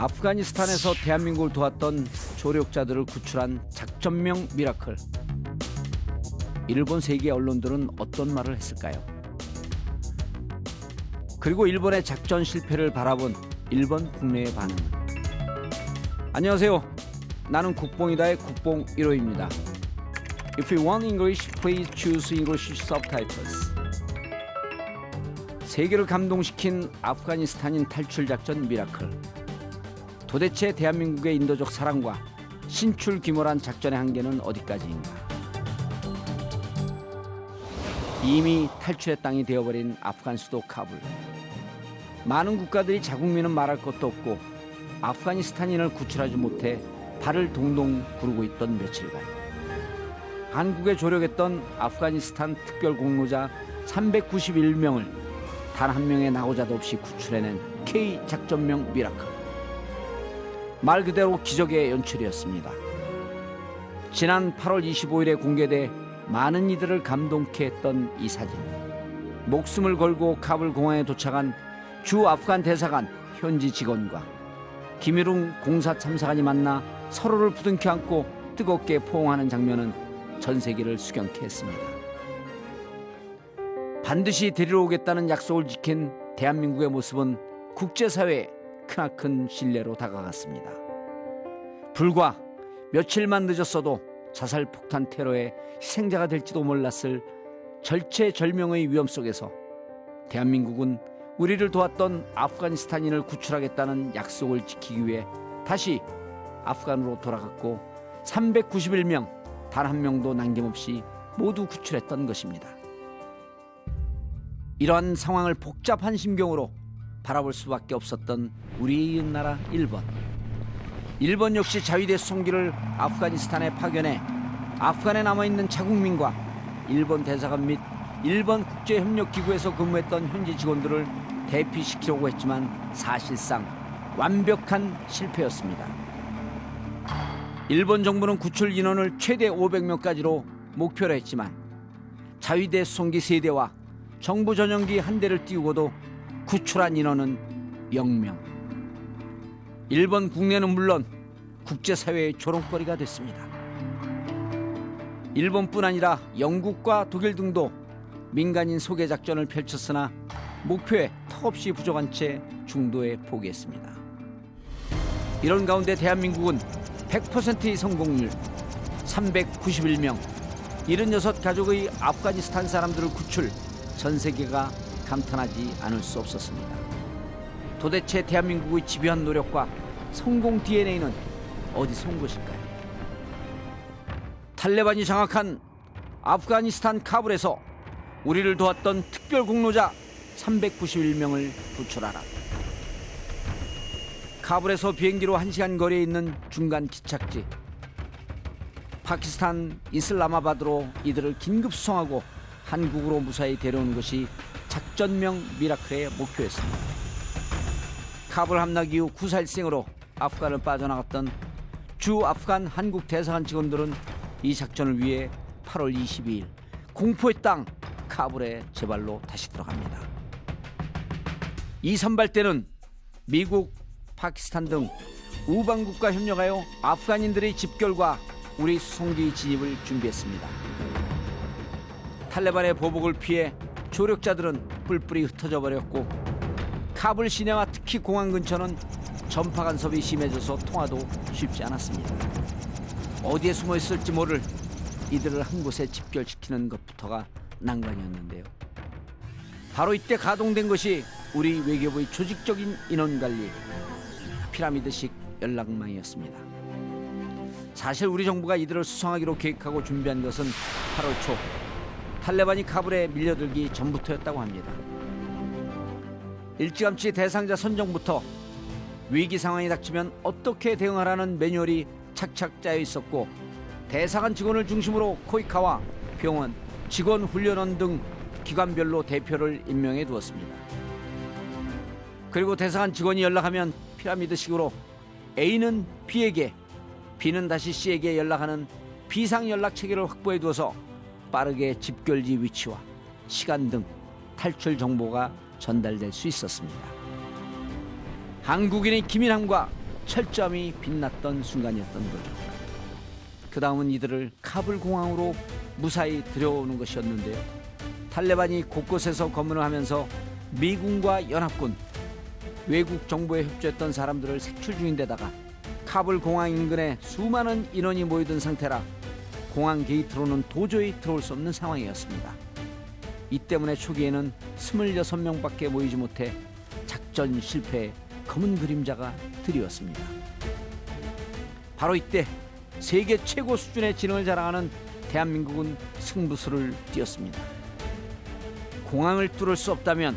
아프가니스탄에서 대한민국을 도왔던 조력자들을 구출한 작전명 미라클. 일본 세계 언론들은 어떤 말을 했을까요? 그리고 일본의 작전 실패를 바라본 일본 국내의 반응은? 안녕하세요. 나는 국뽕이다의 국뽕 1호입니다. If you want English, please choose English subtitles. 세계를 감동시킨 아프가니스탄인 탈출 작전 미라클. 도대체 대한민국의 인도적 사랑과 신출귀몰한 작전의 한계는 어디까지인가? 이미 탈출의 땅이 되어버린 아프간 수도 카불. 많은 국가들이 자국민은 말할 것도 없고 아프가니스탄인을 구출하지 못해 발을 동동 구르고 있던 며칠간, 한국에 조력했던 아프가니스탄 특별공로자 391명을 단 한 명의 낙오자도 없이 구출해낸 K 작전명 미라클. 말 그대로 기적의 연출이었습니다. 지난 8월 25일에 공개돼 많은 이들을 감동케 했던 이 사진. 목숨을 걸고 카불 공항에 도착한 주 아프간 대사관 현지 직원과 김일웅 공사 참사관이 만나 서로를 부둥켜 안고 뜨겁게 포옹하는 장면은 전 세계를 수경케 했습니다. 반드시 데리러 오겠다는 약속을 지킨 대한민국의 모습은 국제사회에 크나큰 신뢰로 다가갔습니다. 불과 며칠만 늦었어도 자살폭탄 테러의 희생자가 될지도 몰랐을 절체절명의 위험 속에서 대한민국은 우리를 도왔던 아프가니스탄인을 구출하겠다는 약속을 지키기 위해 다시 아프간으로 돌아갔고 391명 단 한 명도 남김없이 모두 구출했던 것입니다. 이러한 상황을 복잡한 심경으로 바라볼 수밖에 없었던 우리의 이웃나라 일본. 일본 역시 자위대 수송기를 아프가니스탄에 파견해 아프간에 남아있는 자국민과 일본 대사관 및 일본 국제협력기구에서 근무했던 현지 직원들을 대피시키려고 했지만 사실상 완벽한 실패였습니다. 일본 정부는 구출 인원을 최대 500명까지로 목표로 했지만 자위대 수송기 3대와 정부 전용기 1대를 띄우고도 구출한 인원은 0명. 일본 국내는 물론 국제사회의 조롱거리가 됐습니다. 일본뿐 아니라 영국과 독일 등도 민간인 소개 작전을 펼쳤으나 목표에 턱없이 부족한 채 중도에 포기했습니다. 이런 가운데 대한민국은 100%의 성공률 391명 76가족의 아프가니스탄 사람들을 구출, 전 세계가 감탄하지 않을 수 없었습니다. 도대체 대한민국의 집요한 노력과 성공 DNA는 어디서 온 것일까요? 탈레반이 장악한 아프가니스탄 카불에서 우리를 도왔던 특별공로자 391명을 구출하라. 카불에서 비행기로 1시간 거리에 있는 중간 기착지 파키스탄 이슬라마바드로 이들을 긴급 수송하고 한국으로 무사히 데려오는 것이 작전명 미라클의 목표였습니다. 카불 함락 이후 구사일생으로 아프간을 빠져나갔던 주 아프간 한국 대사관 직원들은 이 작전을 위해 8월 22일 공포의 땅 카불에 제발로 다시 들어갑니다. 이 선발대는 미국, 파키스탄 등 우방국과 협력하여 아프간인들의 집결과 우리 수송기 진입을 준비했습니다. 탈레반의 보복을 피해 조력자들은 뿔뿔이 흩어져 버렸고 카불 시내와 특히 공항 근처는 전파 간섭이 심해져서 통화도 쉽지 않았습니다. 어디에 숨어 있을지 모를 이들을 한 곳에 집결시키는 것부터가 난관이었는데요. 바로 이때 가동된 것이 우리 외교부의 조직적인 인원관리 피라미드식 연락망이었습니다. 사실 우리 정부가 이들을 수송하기로 계획하고 준비한 것은 8월 초 탈레반이 카불에 밀려들기 전부터였다고 합니다. 일찌감치 대상자 선정부터 위기 상황이 닥치면 어떻게 대응하라는 매뉴얼이 착착 짜여 있었고 대사관 직원을 중심으로 코이카와 병원, 직원훈련원 등 기관별로 대표를 임명해 두었습니다. 그리고 대사관 직원이 연락하면 피라미드식으로 A는 B에게, B는 다시 C에게 연락하는 비상연락 체계를 확보해 두어서 빠르게 집결지 위치와 시간 등 탈출 정보가 전달될 수 있었습니다. 한국인의 기민함과 철저함이 빛났던 순간이었던 거죠. 그 다음은 이들을 카불 공항으로 무사히 들여오는 것이었는데요. 탈레반이 곳곳에서 검문을 하면서 미군과 연합군, 외국 정부에 협조했던 사람들을 색출 중인 데다가 카불 공항 인근에 수많은 인원이 모여든 상태라 공항 게이트로는 도저히 들어올 수 없는 상황이었습니다. 이 때문에 초기에는 26명밖에 모이지 못해 작전 실패의 검은 그림자가 드리웠습니다. 바로 이때 세계 최고 수준의 지능을 자랑하는 대한민국은 승부수를 띄었습니다. 공항을 뚫을 수 없다면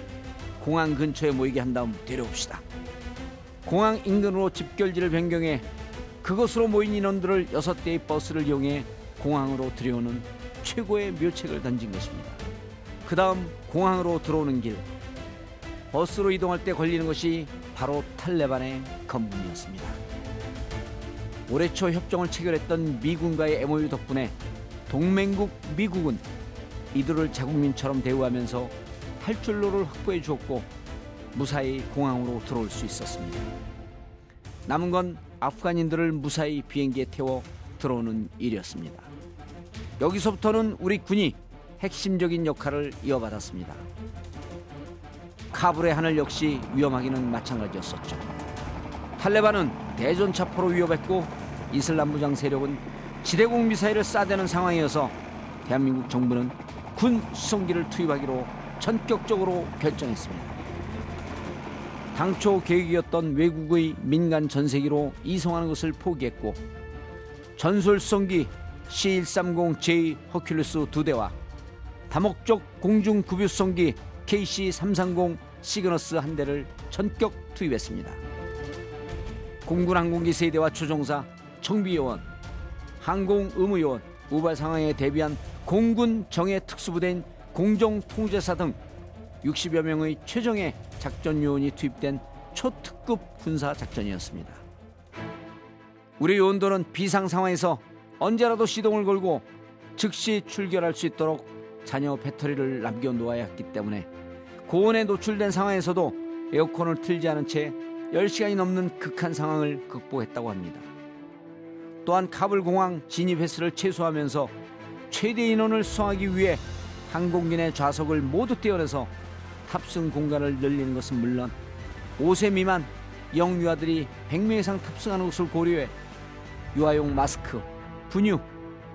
공항 근처에 모이게 한 다음 데려옵시다. 공항 인근으로 집결지를 변경해 그곳으로 모인 인원들을 6대의 버스를 이용해 공항으로 들여오는 최고의 묘책을 던진 것입니다. 그 다음 공항으로 들어오는 길, 버스로 이동할 때 걸리는 것이 바로 탈레반의 검문이었습니다. 올해 초 협정을 체결했던 미군과의 MOU 덕분에 동맹국 미국은 이들을 자국민처럼 대우하면서 탈출로를 확보해 주었고 무사히 공항으로 들어올 수 있었습니다. 남은 건 아프간인들을 무사히 비행기에 태워 들어오는 일이었습니다. 여기서부터는 우리 군이 핵심적인 역할을 이어받았습니다. 카불의 하늘 역시 위험하기는 마찬가지였었죠. 탈레반은 대전차포로 위협했고 이슬람 무장 세력은 지대공 미사일을 쏴대는 상황이어서 대한민국 정부는 군 수송기를 투입하기로 전격적으로 결정했습니다. 당초 계획이었던 외국의 민간 전세기로 이송하는 것을 포기했고 전술 수송기 C-130J 허큘루스 2대와 다목적 공중 급유 수송기 KC-330 시그너스 1대를 전격 투입했습니다. 공군 항공기 3대와 조종사, 정비요원, 항공의무요원, 우발 상황에 대비한 공군 정예 특수부대인 공정통제사 등 60여 명의 최정예 작전 요원이 투입된 초특급 군사 작전이었습니다. 우리 요원들은 비상 상황에서 언제라도 시동을 걸고 즉시 출결할 수 있도록 잔여 배터리를 남겨놓아야 했기 때문에 고온에 노출된 상황에서도 에어컨을 틀지 않은 채 10시간이 넘는 극한 상황을 극복했다고 합니다. 또한 카불 공항 진입 횟수를 최소화하면서 최대 인원을 수송하기 위해 항공기 내 좌석을 모두 떼어내서 탑승 공간을 늘리는 것은 물론 5세 미만 영유아들이 100명 이상 탑승하는 것을 고려해 유아용 마스크, 분유,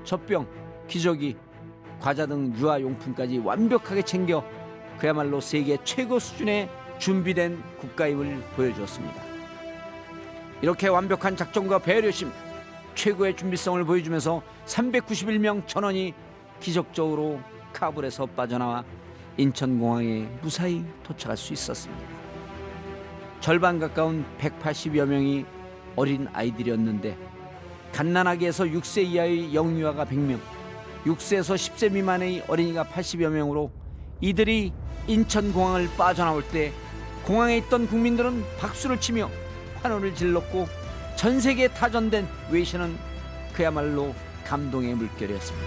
젖병, 기저귀, 과자 등 유아용품까지 완벽하게 챙겨 그야말로 세계 최고 수준의 준비된 국가임을 보여주었습니다. 이렇게 완벽한 작전과 배려심, 최고의 준비성을 보여주면서 391명 전원이 기적적으로 카불에서 빠져나와 인천공항에 무사히 도착할 수 있었습니다. 절반 가까운 180여 명이 어린 아이들이었는데 갓난아기에서 6세 이하의 영유아가 100명, 6세에서 10세 미만의 어린이가 80여 명으로 이들이 인천공항을 빠져나올 때 공항에 있던 국민들은 박수를 치며 환호를 질렀고 전 세계에 타전된 외신은 그야말로 감동의 물결이었습니다.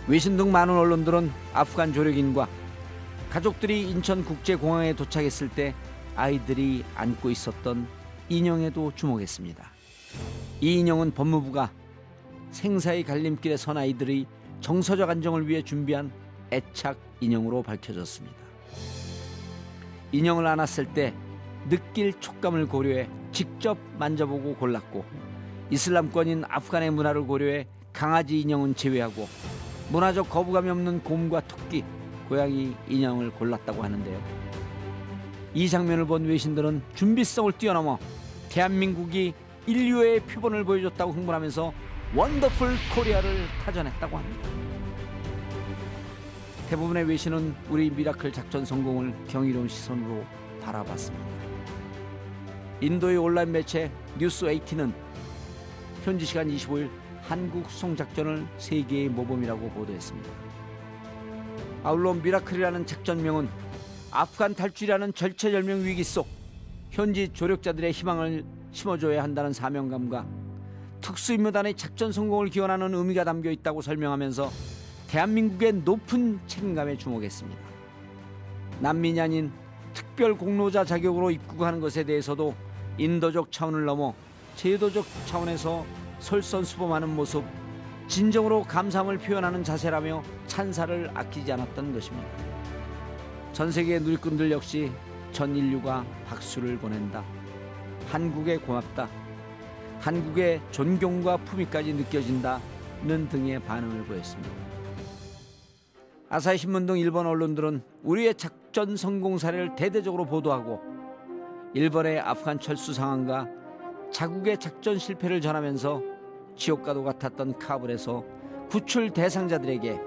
외신 등 많은 언론들은 아프간 조력인과 가족들이 인천국제공항에 도착했을 때 아이들이 안고 있었던 인형에도 주목했습니다. 이 인형은 법무부가 생사의 갈림길에 선 아이들의 정서적 안정을 위해 준비한 애착 인형으로 밝혀졌습니다. 인형을 안았을 때 느낄 촉감을 고려해 직접 만져보고 골랐고 이슬람권인 아프간의 문화를 고려해 강아지 인형은 제외하고 문화적 거부감이 없는 곰과 토끼, 고양이 인형을 골랐다고 하는데요. 이 장면을 본 외신들은 준비성을 뛰어넘어 대한민국이 인류의 표본을 보여줬다고 흥분하면서 원더풀 코리아를 타전했다고 합니다. 대부분의 외신은 우리 미라클 작전 성공을 경이로운 시선으로 바라봤습니다. 인도의 온라인 매체 뉴스18는 현지 시간 25일 한국 수송작전을 세계의 모범이라고 보도했습니다. 아울러 미라클이라는 작전명은 아프간 탈출이라는 절체절명 위기 속 현지 조력자들의 희망을 심어줘야 한다는 사명감과 특수임무단의 작전 성공을 기원하는 의미가 담겨 있다고 설명하면서 대한민국의 높은 책임감에 주목했습니다. 난민이 아닌 특별 공로자 자격으로 입국하는 것에 대해서도 인도적 차원을 넘어 제도적 차원에서 솔선수범하는 모습, 진정으로 감사함을 표현하는 자세라며 찬사를 아끼지 않았던 것입니다. 전 세계 누리꾼들 역시 전 인류가 박수를 보낸다. 한국에 고맙다. 한국의 존경과 품위까지 느껴진다는 등의 반응을 보였습니다. 아사히 신문 등 일본 언론들은 우리의 작전 성공 사례를 대대적으로 보도하고 일본의 아프간 철수 상황과 자국의 작전 실패를 전하면서 지옥과도 같았던 카불에서 구출 대상자들에게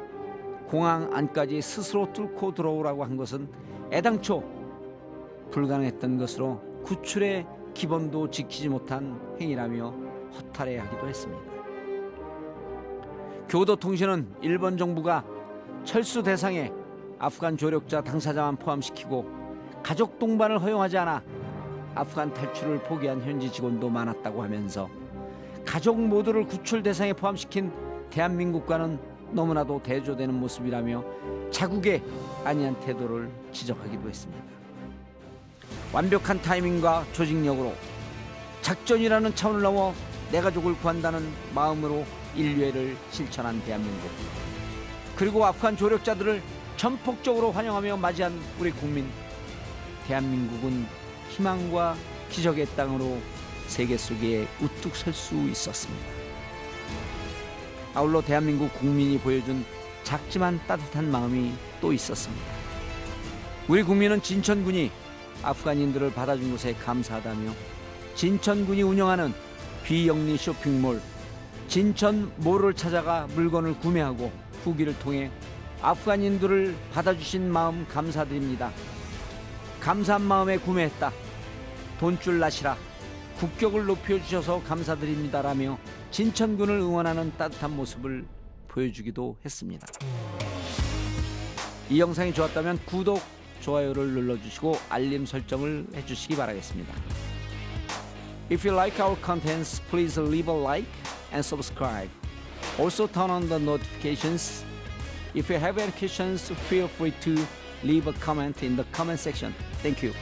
공항 안까지 스스로 뚫고 들어오라고 한 것은 애당초 불가능했던 것으로 구출의 기본도 지키지 못한 행위라며 허탈해하기도 했습니다. 교도통신은 일본 정부가 철수 대상에 아프간 조력자 당사자만 포함시키고 가족 동반을 허용하지 않아 아프간 탈출을 포기한 현지 직원도 많았다고 하면서 가족 모두를 구출 대상에 포함시킨 대한민국과는 너무나도 대조되는 모습이라며 자국의 안이한 태도를 지적하기도 했습니다. 완벽한 타이밍과 조직력으로 작전이라는 차원을 넘어 내 가족을 구한다는 마음으로 인류애를 실천한 대한민국, 그리고 아프간 조력자들을 전폭적으로 환영하며 맞이한 우리 국민, 대한민국은 희망과 기적의 땅으로 세계 속에 우뚝 설 수 있었습니다. 아울러 대한민국 국민이 보여준 작지만 따뜻한 마음이 또 있었습니다. 우리 국민은 진천군이 아프간인들을 받아준 것에 감사하다며 진천군이 운영하는 비영리 쇼핑몰 진천몰을 찾아가 물건을 구매하고 후기를 통해 아프간인들을 받아주신 마음 감사드립니다. 감사한 마음에 구매했다. 돈줄 나시라. 국격을 높여주셔서 감사드립니다라며 진천군을 응원하는 따뜻한 모습을 보여주기도 했습니다. 이 영상이 좋았다면 구독, 좋아요를 눌러주시고 알림 설정을 해주시기 바라겠습니다. If you like our contents, please leave a like and subscribe. Also turn on the notifications. If you have any questions, feel free to leave a comment in the comment section. Thank you.